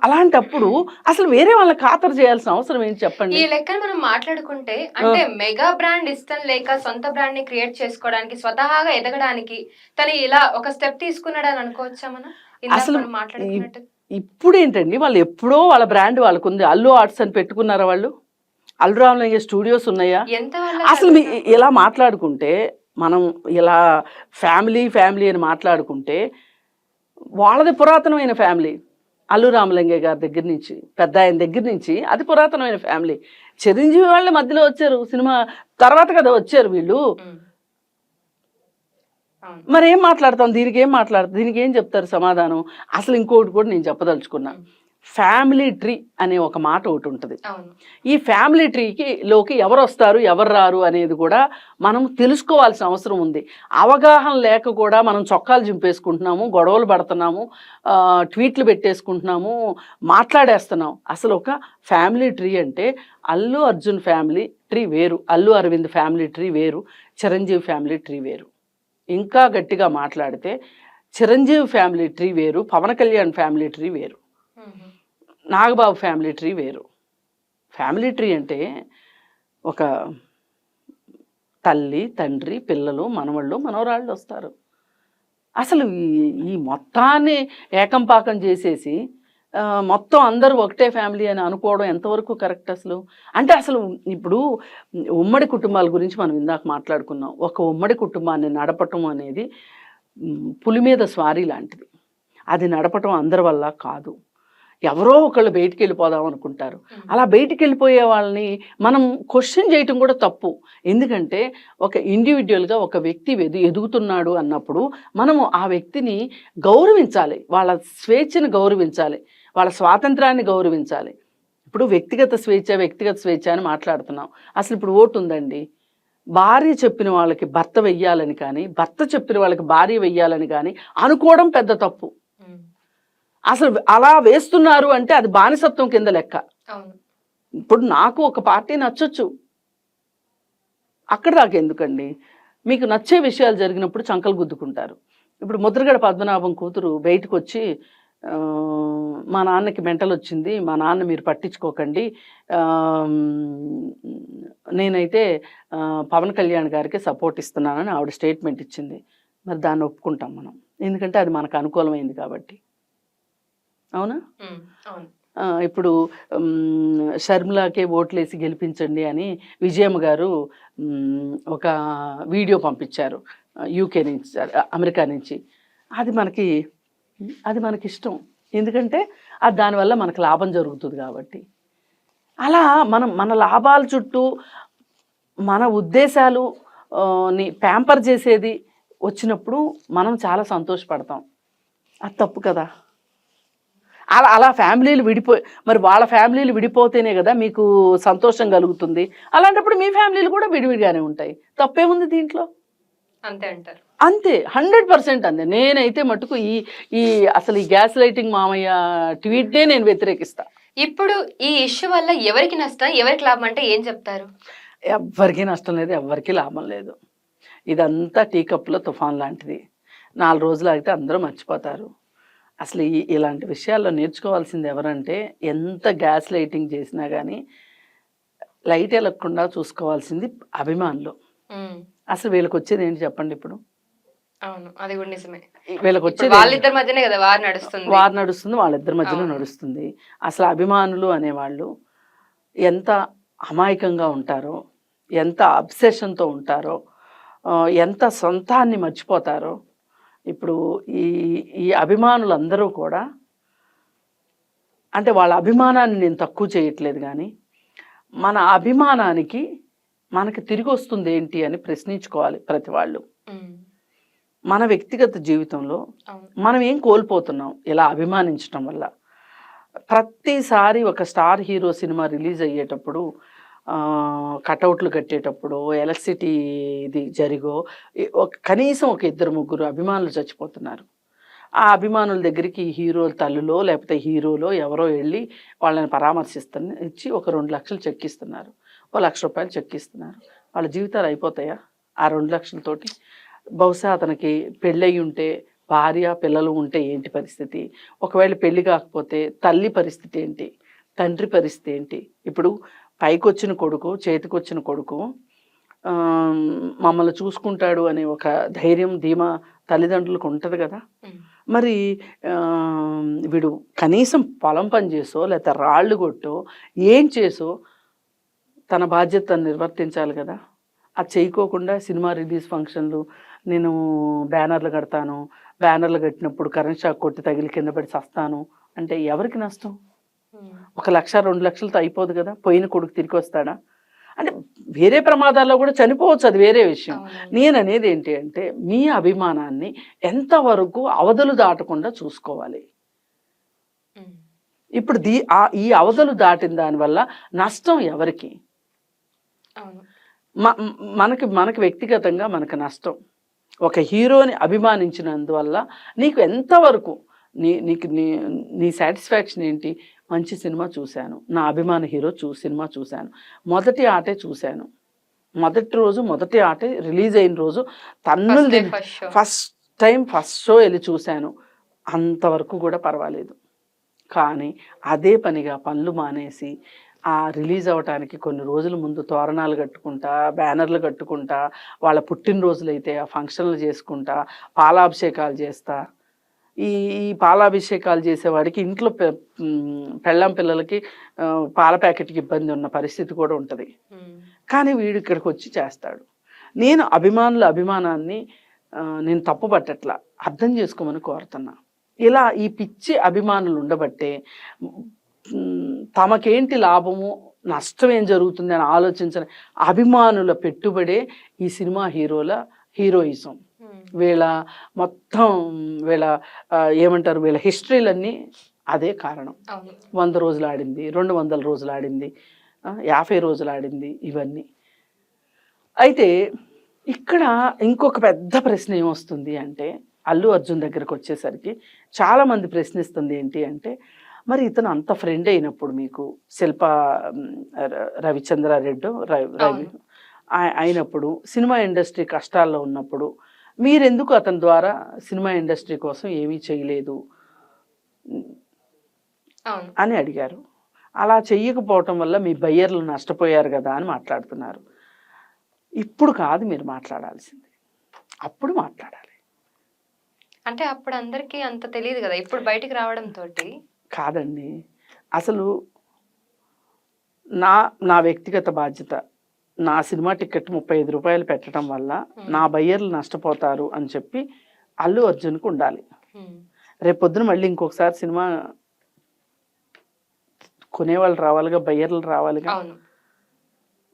అలాంటప్పుడు అసలు వేరే వాళ్ళని ఖాతరు చేయాల్సిన అవసరం ఏంటి చెప్పండి? ఈ లెక్కను మనం మాట్లాడుకుంటే అంటే మెగా బ్రాండ్ ఇష్టం లేక సొంత బ్రాండ్ ని క్రియేట్ చేసుకోవడానికి, స్వతహాగా ఎదగడానికి తను ఇలా ఒక స్టెప్ తీసుకున్నాడని అనుకోవచ్చా మనం? అసలు ఇప్పుడు ఏంటండి, వాళ్ళు ఎప్పుడో వాళ్ళ బ్రాండ్ వాళ్ళకు ఉంది. అల్లు ఆర్ట్స్ అని పెట్టుకున్నారా వాళ్ళు? అల్లు రామలింగ స్టూడియోస్ ఉన్నాయా? అసలు ఇలా మాట్లాడుకుంటే, మనం ఇలా ఫ్యామిలీ అని మాట్లాడుకుంటే వాళ్ళది పురాతనమైన ఫ్యామిలీ. అల్లు రామలింగ గారి దగ్గర నుంచి, పెద్ద ఆయన దగ్గర నుంచి అది పురాతనమైన ఫ్యామిలీ. చిరంజీవి వాళ్ళ మధ్యలో వచ్చారు, సినిమా తర్వాత కదా వచ్చారు వీళ్ళు. మరి ఏం మాట్లాడతాం దీనికి ఏం చెప్తారు సమాధానం? అసలు ఇంకోటి కూడా నేను చెప్పదలుచుకున్నా. ఫ్యామిలీ ట్రీ అనే ఒక మాట ఒకటి ఉంటుంది. ఈ ఫ్యామిలీ లోకి ఎవరు వస్తారు ఎవరు రారు అనేది కూడా మనం తెలుసుకోవాల్సిన అవసరం ఉంది. అవగాహన లేక కూడా మనం చొక్కాలు చింపేసుకుంటున్నాము, గొడవలు పడుతున్నాము, ట్వీట్లు పెట్టేసుకుంటున్నాము, మాట్లాడేస్తున్నాం. అసలు ఒక ఫ్యామిలీ ట్రీ అంటే అల్లు అర్జున్ ఫ్యామిలీ ట్రీ వేరు, అల్లు అరవింద్ ఫ్యామిలీ ట్రీ వేరు, చిరంజీవి ఫ్యామిలీ ట్రీ వేరు. ఇంకా గట్టిగా మాట్లాడితే చిరంజీవి ఫ్యామిలీ ట్రీ వేరు, పవన్ కళ్యాణ్ ఫ్యామిలీ ట్రీ వేరు, నాగబాబు ఫ్యామిలీ ట్రీ వేరు. ఫ్యామిలీ ట్రీ అంటే ఒక తల్లి, తండ్రి, పిల్లలు, మనవళ్ళు, మనవరాళ్ళు వస్తారు. అసలు ఈ మొత్తాన్ని ఏకంపాకం చేసేసి మొత్తం అందరూ ఒకటే ఫ్యామిలీ అని అనుకోవడం ఎంతవరకు కరెక్ట్ అసలు? అంటే అసలు ఇప్పుడు ఉమ్మడి కుటుంబాల గురించి మనం ఇందాక మాట్లాడుకున్నాం. ఒక ఉమ్మడి కుటుంబాన్ని నడపటం అనేది పులి మీద స్వారీ లాంటిది. అది నడపటం అందరి వల్ల కాదు. ఎవరో ఒకళ్ళు బయటికి వెళ్ళిపోదాం అనుకుంటారు. అలా బయటికి వెళ్ళిపోయే వాళ్ళని మనం క్వశ్చన్ చేయటం కూడా తప్పు. ఎందుకంటే ఒక ఇండివిజువల్గా ఒక వ్యక్తి ఎదుగుతున్నాడు అన్నప్పుడు మనము ఆ వ్యక్తిని గౌరవించాలి, వాళ్ళ స్వేచ్ఛను గౌరవించాలి, వాళ్ళ స్వాతంత్రాన్ని గౌరవించాలి. ఇప్పుడు వ్యక్తిగత స్వేచ్ఛ అని మాట్లాడుతున్నాం. అసలు ఇప్పుడు ఓటు ఉందండి, భార్య చెప్పిన వాళ్ళకి భర్త వెయ్యాలని కానీ, భర్త చెప్పిన వాళ్ళకి భార్య వెయ్యాలని కానీ అనుకోవడం పెద్ద తప్పు. అసలు అలా వేస్తున్నారు అంటే అది బానిసత్వం కింద లెక్క. ఇప్పుడు నాకు ఒక పార్టీ నచ్చొచ్చు, అక్కడ దాకా ఎందుకండి? మీకు నచ్చే విషయాలు జరిగినప్పుడు చంకలు గుద్దుకుంటారు. ఇప్పుడు ముద్రగడ పద్మనాభం కూతురు బయటకు వచ్చి మా నాన్నకి మెంటల్ వచ్చింది, మా నాన్న మీరు పట్టించుకోకండి, నేనైతే పవన్ కళ్యాణ్ గారికి సపోర్ట్ ఇస్తున్నానని ఆవిడ స్టేట్మెంట్ ఇచ్చింది. మరి దాన్ని ఒప్పుకుంటాం మనం, ఎందుకంటే అది మనకు అనుకూలమైంది కాబట్టి. అవునా? ఇప్పుడు షర్మిలాకే ఓట్లేసి గెలిపించండి అని విజయమ్మ గారు ఒక వీడియో పంపించారు యూకే నుంచి, అమెరికా నుంచి. అది మనకి ఇష్టం, ఎందుకంటే అది దానివల్ల మనకు లాభం జరుగుతుంది కాబట్టి. అలా మన లాభాల చుట్టూ మన ఉద్దేశాలు ని ప్యాంపర్ చేసేది వచ్చినప్పుడు మనం చాలా సంతోషపడతాం. అది తప్పు కదా. అలా ఫ్యామిలీలు మరి వాళ్ళ ఫ్యామిలీలు విడిపోతేనే కదా మీకు సంతోషం కలుగుతుంది. అలాంటప్పుడు మీ ఫ్యామిలీలు కూడా విడివిడిగానే ఉంటాయి. తప్పేముంది దీంట్లో? అంతే అంటారు? అంతే, 100% అంతే. నేనైతే మటుకు ఈ అసలు ఈ గ్యాస్ లైటింగ్ మామయ్య ట్వీట్నే నేను వ్యతిరేకిస్తా. ఇప్పుడు ఈ ఇష్యూ వల్ల ఎవరికి నష్టం, ఎవరికి లాభం అంటే ఏం చెప్తారు? ఎవ్వరికీ నష్టం లేదు, ఎవ్వరికీ లాభం లేదు. ఇదంతా టీ కప్పులో తుఫాన్ లాంటిది. 4 రోజులు ఆగితే అందరూ మర్చిపోతారు. అసలు ఇలాంటి విషయాల్లో నేర్చుకోవాల్సింది ఎవరంటే, ఎంత గ్యాస్ లైటింగ్ చేసినా కానీ లైట్ వెలగకుండా చూసుకోవాల్సింది అభిమానులు. అసలు వీళ్ళకి వచ్చేది ఏంటి చెప్పండి ఇప్పుడు? అవును, అది కూడా నిజమే. వీళ్ళకి వచ్చేది వాళ్ళిద్దరి మధ్యనే కదా వారు నడుస్తుంది, వాళ్ళిద్దరి మధ్యలో నడుస్తుంది. అసలు అభిమానులు అనేవాళ్ళు ఎంత అమాయకంగా ఉంటారో, ఎంత అబ్సెషన్తో ఉంటారో, ఎంత సొంతాన్ని మర్చిపోతారో. ఇప్పుడు ఈ అభిమానులందరూ కూడా, అంటే వాళ్ళ అభిమానాన్ని నేను తక్కువ చేయట్లేదు, కానీ మన అభిమానానికి మనకి తిరిగి వస్తుంది ఏంటి అని ప్రశ్నించుకోవాలి ప్రతి వాళ్ళు. మన వ్యక్తిగత జీవితంలో మనం ఏం కోల్పోతున్నాం ఇలా అభిమానించడం వల్ల? ప్రతిసారి ఒక స్టార్ హీరో సినిమా రిలీజ్ అయ్యేటప్పుడు, కటౌట్లు కట్టేటప్పుడు, ఎలక్ట్రిసిటీ ఇది జరిగో కనీసం ఒక 2-3 అభిమానులు చచ్చిపోతున్నారు. ఆ అభిమానుల దగ్గరికి హీరోల తల్లులో లేకపోతే హీరోలో ఎవరో వెళ్ళి వాళ్ళని ఇచ్చి ఒక 2 లక్షలు చెక్కిస్తున్నారు, ఓ ₹1,00,000 చెక్కిస్తున్నారు. వాళ్ళ జీవితాలు అయిపోతాయా ఆ 2 లక్షలతోటి? బహుశా అతనికి పెళ్ళయి ఉంటే, భార్య పిల్లలు ఉంటే ఏంటి పరిస్థితి? ఒకవేళ పెళ్ళి కాకపోతే తల్లి పరిస్థితి ఏంటి, తండ్రి పరిస్థితి ఏంటి? ఇప్పుడు పైకొచ్చిన కొడుకు, చేతికొచ్చిన కొడుకు మమ్మల్ని చూసుకుంటాడు అనే ఒక ధైర్యం, ధీమా తల్లిదండ్రులకు ఉంటుంది కదా. మరి వీడు కనీసం పొలం పని చేసో లేకపోతే రాళ్ళు కొట్టో ఏం చేసో తన బాధ్యతను నిర్వర్తించాలి కదా. అది చేయకోకుండా సినిమా రిలీజ్ ఫంక్షన్లు, నేను బ్యానర్లు కడతాను, బ్యానర్లు కట్టినప్పుడు కరెంట్ షాక్ కొట్టి తగిలి కింద పడి చస్తాను అంటే ఎవరికి నష్టం? 1,00,000, 2 లక్షలతో అయిపోదు కదా. పోయిన కొడుకు తిరిగి వస్తాడా? అంటే వేరే ప్రమాదాల్లో కూడా చనిపోవచ్చు, అది వేరే విషయం. నేను అనేది ఏంటి అంటే, మీ అభిమానాన్ని ఎంతవరకు అవధులు దాటకుండా చూసుకోవాలి. ఇప్పుడు ఈ అవధులు దాటిన దానివల్ల నష్టం ఎవరికి? మనకి వ్యక్తిగతంగా మనకు నష్టం. ఒక హీరోని అభిమానించినందువల్ల నీకు ఎంతవరకు నీ సాటిస్ఫాక్షన్ ఏంటి? మంచి సినిమా చూశాను, నా అభిమాన హీరో సినిమా చూశాను, మొదటి ఆటే చూశాను, మొదటి రోజు మొదటి ఆట రిలీజ్ అయిన రోజు తన్నులు తిని ఫస్ట్ షో ఫస్ట్ షో వెళ్ళి చూశాను. అంతవరకు కూడా పర్వాలేదు. కానీ అదే పనిగా పనులు మానేసి ఆ రిలీజ్ అవ్వటానికి కొన్ని రోజుల ముందు తోరణాలు కట్టుకుంటా, బ్యానర్లు కట్టుకుంటా, వాళ్ళ పుట్టినరోజులైతే ఆ ఫంక్షన్లు చేసుకుంటా, పాలాభిషేకాలు చేస్తా. ఈ ఈ పాలాభిషేకాలు చేసేవాడికి ఇంట్లో పెళ్ళాం పిల్లలకి పాల ప్యాకెట్కి ఇబ్బంది ఉన్న పరిస్థితి కూడా ఉంటుంది. కానీ వీడు ఇక్కడికి వచ్చి చేస్తాడు. నేను అభిమానాన్ని నేను తప్పు పట్టట్లా, అర్థం చేసుకోమని కోరుతున్నా. ఇలా ఈ పిచ్చి అభిమానులు ఉండబట్టే తమకేంటి లాభము నష్టం ఏం జరుగుతుంది అని ఆలోచించని అభిమానుల పెట్టుబడే ఈ సినిమా హీరోయిజం. వీళ్ళ మొత్తం ఏమంటారు, వీళ్ళ హిస్టరీలన్నీ అదే కారణం. 100 రోజులు ఆడింది, 200 రోజులు ఆడింది, 50 రోజులు ఆడింది, ఇవన్నీ. అయితే ఇక్కడ ఇంకొక పెద్ద ప్రశ్న ఏమొస్తుంది అంటే, అల్లు అర్జున్ దగ్గరకు వచ్చేసరికి చాలామంది ప్రశ్నిస్తుంది ఏంటి అంటే, మరి ఇతను అంత ఫ్రెండ్ అయినప్పుడు మీకు శిల్పా రవిచంద్రారెడ్డి రవి అయినప్పుడు, సినిమా ఇండస్ట్రీ కష్టాల్లో ఉన్నప్పుడు మీరెందుకు అతని ద్వారా సినిమా ఇండస్ట్రీ కోసం ఏమీ చేయలేదు అని అడిగారు. అలా చెయ్యకపోవటం వల్ల మీ బయ్యర్లు నష్టపోయారు కదా అని మాట్లాడుతున్నారు. ఇప్పుడు కాదు మీరు మాట్లాడాల్సింది, అప్పుడు మాట్లాడాలి. అంటే అప్పుడు అందరికీ అంత తెలియదు కదా, ఇప్పుడు బయటికి రావడం తోటి కాదండి. అసలు నా వ్యక్తిగత బాధ్యత, నా సినిమా టికెట్ 35 రూపాయలు పెట్టడం వల్ల నా బయ్యర్లు నష్టపోతారు అని చెప్పి అల్లు అర్జున్కి ఉండాలి. రేపొద్దున మళ్ళీ ఇంకొకసారి సినిమా కొనేవాళ్ళు రావాలిగా, బయ్యర్లు రావాలిగా.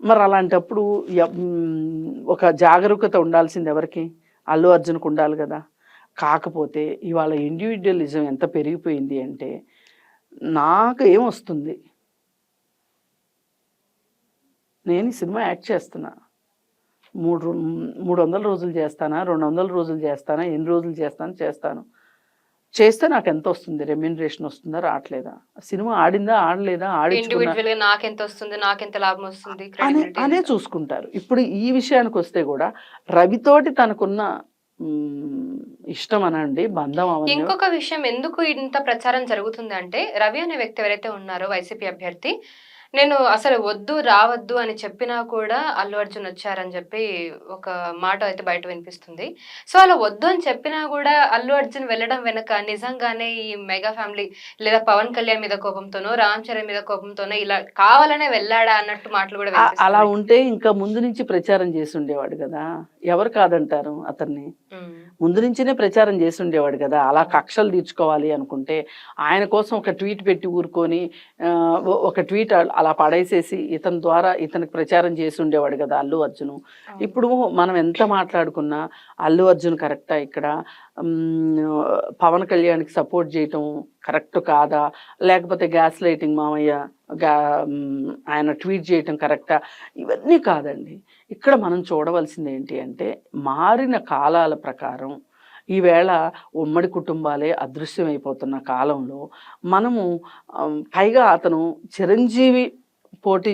మరి అలాంటప్పుడు ఒక జాగరూకత ఉండాల్సింది ఎవరికి? అల్లు అర్జున్కి ఉండాలి కదా. కాకపోతే ఇవాళ ఇండివిజువలిజం ఎంత పెరిగిపోయింది అంటే, నాకు ఏమొస్తుంది, నేను ఈ సినిమా యాక్ట్ చేస్తున్నా, 300 రోజులు చేస్తానా, 200 రోజులు చేస్తానా, ఎన్ని రోజులు చేస్తాను, చేస్తే నాకు ఎంత వస్తుంది, రెమ్యూనరేషన్ వస్తుందా రావట్లేదా, సినిమా ఆడిందా ఆడలేదా, నాకెంత వస్తుంది, నాకెంత లాభం వస్తుంది అనే చూసుకుంటారు. ఇప్పుడు ఈ విషయానికి వస్తే కూడా రవితోటి తనకున్న ఇష్టం అనండి, బంధం అవ్వండి. ఇంకొక విషయం, ఎందుకు ఇంత ప్రచారం జరుగుతుంది అంటే, రవి అనే వ్యక్తి ఎవరైతే ఉన్నారో వైసీపీ అభ్యర్థి, నేను అసలు వద్దు రావద్దు అని చెప్పినా కూడా అల్లు అర్జున్ వచ్చారని చెప్పి ఒక మాట అయితే బయట వినిపిస్తుంది. సో అలా వద్దు అని చెప్పినా కూడా అల్లు అర్జున్ వెళ్ళడం వెనక నిజంగానే ఈ మెగా ఫ్యామిలీ లేదా పవన్ కళ్యాణ్ మీద కోపంతోనో, రామ్ చరణ్ మీద కోపంతోనో ఇలా కావాలనే వెళ్ళాడా అన్నట్టు మాటలు కూడా అలా ఉంటే ఇంకా ముందు నుంచి ప్రచారం చేసి ఉండేవాడు కదా, ఎవరు కాదంటారు అతన్ని. ముందు నుంచినే ప్రచారం చేసి ఉండేవాడు కదా. అలా కక్షలు తీర్చుకోవాలి అనుకుంటే ఆయన కోసం ఒక ట్వీట్ పెట్టి ఊరుకొని ఒక ట్వీట్ అలా పడేసేసి ఇతని ద్వారా ఇతనికి ప్రచారం చేసి ఉండేవాడు కదా అల్లు అర్జున్. ఇప్పుడు మనం ఎంత మాట్లాడుకున్నా అల్లు అర్జున్ కరెక్టా, ఇక్కడ పవన్ కళ్యాణ్కి సపోర్ట్ చేయటం కరెక్ట్ కాదా, లేకపోతే గ్యాస్ లైటింగ్ మామయ్య ఆయన ట్వీట్ చేయటం కరెక్టా, ఇవన్నీ కాదండి. ఇక్కడ మనం చూడవలసింది ఏంటి అంటే, మారిన కాలాల ప్రకారం ఈవేళ ఉమ్మడి కుటుంబాలే అదృశ్యమైపోతున్న కాలంలో మనము పైగా అతను చిరంజీవి పోటీ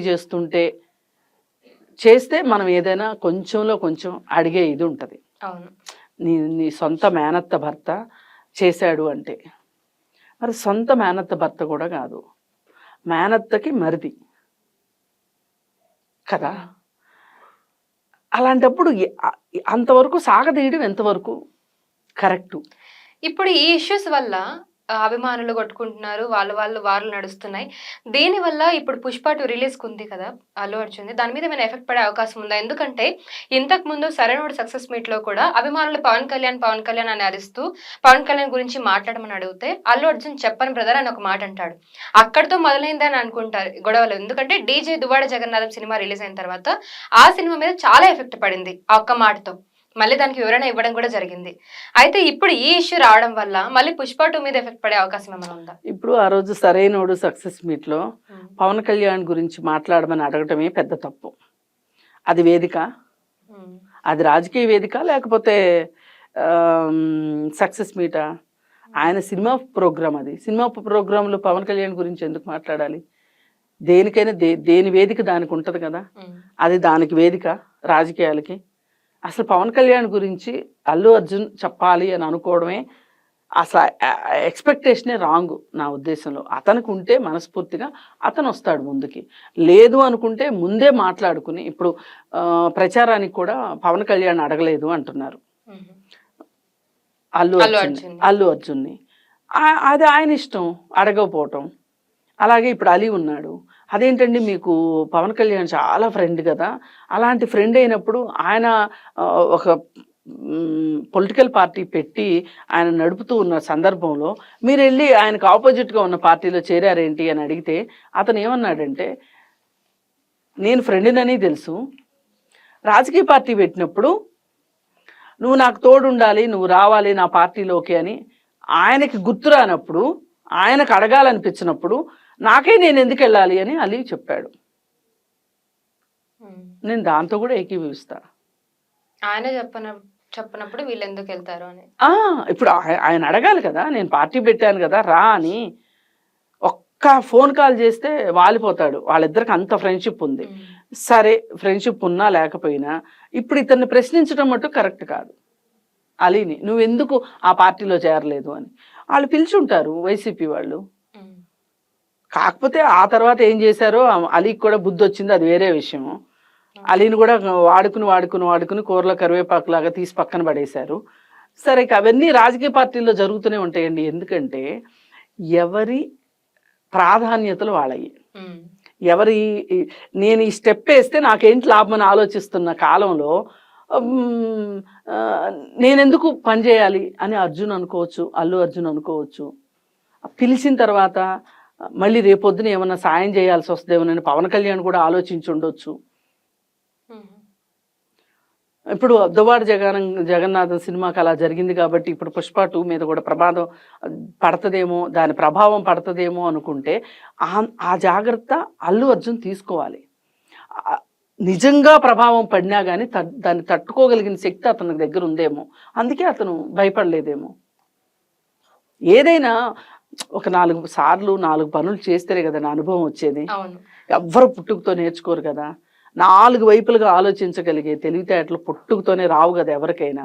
చేస్తే మనం ఏదైనా కొంచెంలో కొంచెం అడిగే ఇది ఉంటుంది. నీ సొంత మేనత్త భర్త చేశాడు అంటే, మరి సొంత మేనత్త భర్త కూడా కాదు, మేనత్తకి మరిది కదా. అలాంటప్పుడు అంతవరకు సాగదీయడం ఎంతవరకు కరెక్టు? ఇప్పుడు ఈ ఇష్యూస్ వల్ల అభిమానులు కొట్టుకుంటున్నారు, వాళ్ళు నడుస్తున్నాయి. దీనివల్ల ఇప్పుడు పుష్ప 2 రిలీజ్కి ఉంది కదా అల్లు అర్జున్, దాని మీద ఏమైనా ఎఫెక్ట్ పడే అవకాశం ఉందా? ఎందుకంటే ఇంతకు ముందు సరైనోడు సక్సెస్ మీట్ లో కూడా అభిమానులు పవన్ కళ్యాణ్ అని అరుస్తూ పవన్ కళ్యాణ్ గురించి మాట్లాడమని అడిగితే అల్లు అర్జున్ చెప్పని బ్రదర్ అని ఒక మాట అంటాడు. అక్కడితో మొదలైందని అనుకుంటారు గొడవలు. ఎందుకంటే DJ Duvvada Jagannatham cinema release అయిన తర్వాత ఆ సినిమా మీద చాలా ఎఫెక్ట్ పడింది ఆ ఒక్క మాటతో. మళ్ళీ దానికి వివరణ ఇవ్వడం కూడా జరిగింది. అయితే ఇప్పుడు ఈ ఇష్యూ రావడం వల్ల మళ్ళీ పుష్ప 2 మీద ఎఫెక్ట్ పడే అవకాశం ఏమైనా ఉందా? ఇప్పుడు ఆ రోజు సరైనోడు సక్సెస్ మీట్ లో పవన్ కళ్యాణ్ గురించి మాట్లాడమని అడగటమే పెద్ద తప్పు. అది వేదిక, అది రాజకీయ వేదిక లేకపోతే సక్సెస్ మీటా? ఆయన సినిమా ప్రోగ్రామ్, అది సినిమా ప్రోగ్రాంలో పవన్ కళ్యాణ్ గురించి ఎందుకు మాట్లాడాలి? దేనికైనా దేని వేదిక దానికి ఉంటది కదా, అది దానికి వేదిక. రాజకీయాలకి? అసలు పవన్ కళ్యాణ్ గురించి అల్లు అర్జున్ చెప్పాలి అని అనుకోవడమే అసలు ఎక్స్పెక్టేషనే రాంగ్ నా ఉద్దేశంలో. అతనికి ఉంటే మనస్ఫూర్తిగా అతను వస్తాడు ముందుకి. లేదు అనుకుంటే ముందే మాట్లాడుకుని, ఇప్పుడు ప్రచారానికి కూడా పవన్ కళ్యాణ్ అడగలేదు అంటున్నారు అల్లు అర్జున్ని. అది ఆయన ఇష్టం అడగకపోవటం. అలాగే ఇప్పుడు అలీ ఉన్నాడు. అదేంటండి, మీకు పవన్ కళ్యాణ్ చాలా ఫ్రెండ్ కదా, అలాంటి ఫ్రెండ్ అయినప్పుడు ఆయన ఒక పొలిటికల్ పార్టీ పెట్టి ఆయన నడుపుతూ ఉన్న సందర్భంలో మీరు వెళ్ళి ఆయనకు ఆపోజిట్గా ఉన్న పార్టీలో చేరారేంటి అని అడిగితే అతను ఏమన్నాడంటే, నేను ఫ్రెండ్నని తెలుసు, రాజకీయ పార్టీ పెట్టినప్పుడు నువ్వు నాకు తోడు ఉండాలి, నువ్వు రావాలి నా పార్టీలోకి అని ఆయనకి గుర్తు రానప్పుడు, ఆయనకు అడగాలనిపించినప్పుడు నేను ఎందుకు వెళ్ళాలి అని అలీ చెప్పాడు. నేను దాంతో కూడా ఏకీభవిస్తా. ఆయన చెప్పనప్పుడు వీళ్ళు ఎందుకు వెళ్తారు అని. ఇప్పుడు ఆయన అడగాలి కదా, నేను పార్టీ పెట్టాను కదా రా అని. ఒక్క ఫోన్ కాల్ చేస్తే వాలిపోతాడు. వాళ్ళిద్దరికి అంత ఫ్రెండ్షిప్ ఉంది. సరే, ఫ్రెండ్షిప్ ఉన్నా లేకపోయినా ఇప్పుడు ఇతన్ని ప్రశ్నించడం మటు కరెక్ట్ కాదు. అలీని నువ్వెందుకు ఆ పార్టీలో చేరలేదు అని వాళ్ళు పిలిచుంటారు వైసీపీ వాళ్ళు. కాకపోతే ఆ తర్వాత ఏం చేశారో అలీకి కూడా బుద్ధి వచ్చింది, అది వేరే విషయం. అలీని కూడా వాడుకుని కూరలో కరివేపాకు లాగా తీసి పక్కన పడేశారు. సరే, అవన్నీ రాజకీయ పార్టీల్లో జరుగుతూనే ఉంటాయండి. ఎందుకంటే ఎవరి ప్రాధాన్యతలు వాళ్ళవి. నేను ఈ స్టెప్ వేస్తే నాకేంటి లాభం అని ఆలోచిస్తున్న కాలంలో నేనెందుకు పనిచేయాలి అని అల్లు అర్జున్ అనుకోవచ్చు. పిలిచిన తర్వాత మళ్ళీ రేపొద్దున ఏమన్నా సాయం చేయాల్సి వస్తుందేమోనని పవన్ కళ్యాణ్ కూడా ఆలోచించి ఉండొచ్చు. ఇప్పుడు దువ్వాడ జగన్నాథం సినిమాకి అలా జరిగింది కాబట్టి ఇప్పుడు పుష్ప 2 మీద కూడా ప్రమాదం పడుతుందేమో, దాని ప్రభావం పడుతుందేమో అనుకుంటే ఆ జాగ్రత్త అల్లు అర్జున్ తీసుకోవాలి. నిజంగా ప్రభావం పడినా కానీ దాన్ని తట్టుకోగలిగిన శక్తి అతని దగ్గర ఉందేమో, అందుకే అతను భయపడలేదేమో. ఏదైనా ఒక 4 సార్లు 4 పనులు చేస్తేనే కదా నా అనుభవం వచ్చేది. ఎవ్వరు పుట్టుకతో నేర్చుకోరు కదా. 4 వైపులుగా ఆలోచించగలిగే తెలివితేటలు పుట్టుకతోనే రావు కదా ఎవరికైనా.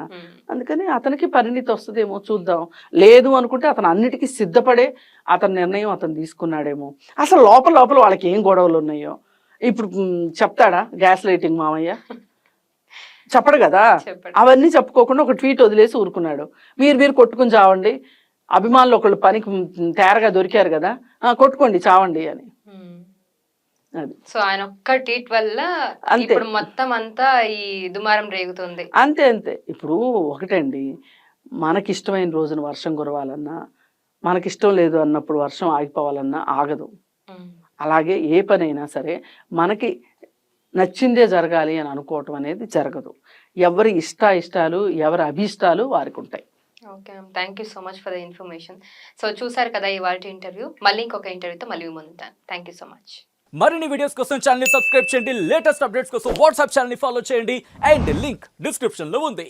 అందుకని అతనికి పరిణితి వస్తుందేమో, చూద్దాం. లేదు అనుకుంటే అతను అన్నిటికీ సిద్ధపడే అతని నిర్ణయం అతను తీసుకున్నాడేమో. అసలు లోపల వాళ్ళకి ఏం గొడవలు ఉన్నాయో ఇప్పుడు చెప్తాడా? గ్యాస్ లైటింగ్ మామయ్య చెప్పడు కదా. అవన్నీ చెప్పుకోకుండా ఒక ట్వీట్ వదిలేసి ఊరుకున్నాడు. మీరు కొట్టుకుని చావండి, అభిమానులు ఒకళ్ళు పనికి తేరగా దొరికారు కదా, కొట్టుకోండి చావండి అని. అది సో ఆయన ఒక్క ట్వీట్ వల్ల ఇప్పుడు మొత్తం అంతా ఈ దుమారం రేగుతుంది. అంతే. ఇప్పుడు ఒకటండి, మనకిష్టమైన రోజున వర్షం కురవాలన్నా, మనకిష్టం లేదు అన్నప్పుడు వర్షం ఆగిపోవాలన్నా ఆగదు. అలాగే ఏ పనైనా సరే మనకి నచ్చిందే జరగాలి అని అనుకోవటం అనేది జరగదు. ఎవరి ఇష్టాలు ఎవరి అభిష్టాలు వారికి ఉంటాయి. Okay, thank you so much for the information. So చూసారు కదా ఇవాళ ఇంటర్వ్యూ. మళ్ళీ ఇంకొక ఇంటర్వ్యూతో మళ్ళీ ముందుంటాను. Thank you so much. మరిన్ని వీడియోస్ కోసం ఛానల్ ని సబ్స్క్రైబ్ చేయండి. లేటెస్ట్ అప్డేట్స్ కోసం వాట్సాప్ ఛానల్ ని ఫాలో చేయండి. అండ్ లింక్ డిస్క్రిప్షన్ లో ఉంది.